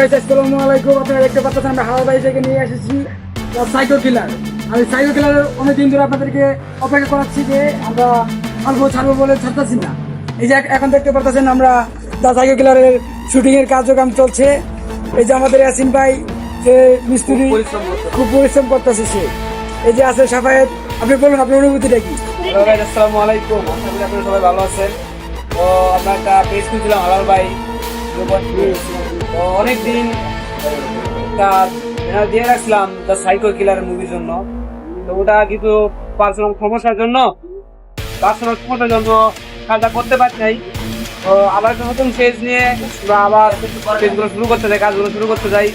আসসালামু আলাইকুম। আপনারা দেখতে পাচ্ছেন আমরা হাওয়া বাড়ি থেকে নিয়ে এসেছি সাইকো কিলার। আমি সাইকো কিলার অনেকদিন ধরে আপনাদেরকে অপেক্ষা করাচ্ছি যে আমরা ছাড়বো বলে ছাড়তেছি না। এই যে এখন দেখতে পাচ্ছেন আমরা দ্য সাইকো কিলারের শুটিং এর কার্যক্রম চলছে। এই যে আমাদের ইয়াসিন ভাই যে মিস্ত্রি খুব পরিশ্রম করতেছে সে। এই যে আছে সাফায়েত, আপনি বলুন আপনার অনুভূতিটা কি? আসসালামু আলাইকুম, আশা করি আপনারা সবাই ভালো আছেন। তো আমরা একটা পেজ খুলছিলাম হালাল ভাই, তো অনেকদিন দিয়ে রাখছিলাম দ্য সাইকো কিলার মুভির জন্য। তো ওটা কিন্তু পার্সোনাল সমস্যার জন্য কাজটা করতে পারছি নাই। তো আবার একটা নতুন পেজ নিয়ে আমরা আবার পেজগুলো শুরু করতে চাই, কাজগুলো শুরু করতে চাই।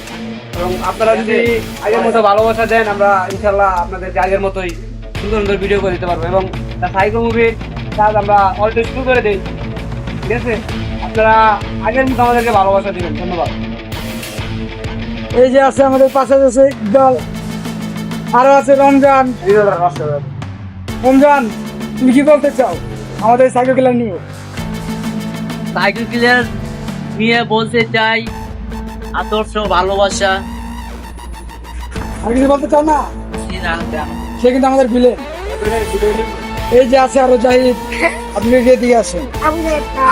এবং আপনারা যদি আগের মতো ভালোবাসা দেন, আমরা ইনশাল্লাহ আপনাদেরকে আগের মতোই সুন্দর সুন্দর ভিডিও করে দিতে পারবো। এবং দ্য সাইকো মুভির কাজ আমরা অলরেডি শুরু করে দিই, ঠিক আছে? আপনারা আগের মতো আমাদেরকে ভালোবাসা দিবেন। ধন্যবাদ। এই যে আছে আমাদের পাশে আছে ইকবাল, আরো আছে রমজান। রমজান, তুমি কি বলতে চাও আমাদের সাইকো কিলার নিয়ে? সাইকেল ক্লিয়ার নিয়ে বলতে চাই আদর্শ ভালোবাসা। আমি কিছু বলতে চাও না? সে কিন্তু আমাদের বিলেন। এই যে আছে আরো জাহিদ, আপনি দিয়ে আসেন।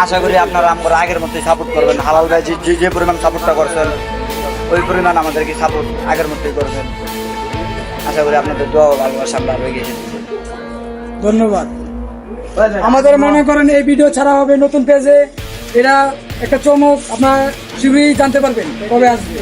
আশা করি আপনারা আমরা আগের মতোই সাপোর্ট করবেন। হালাল ভাই যে যে পরিমাণ সাপোর্টটা করছেন ওই পরিমাণ আমাদেরকে সাপোর্ট আগের মতোই করবেন। আশা করি আপনাদের দোয়া ও ভালোবাসা আমরা রয়ে গেছি। ধন্যবাদ। আমাদের মনে করেন এই ভিডিও ছাড়া হবে নতুন পেজে, এটা একটা চমক, আপনারা শীঘ্রই জানতে পারবেন কবে আসবে।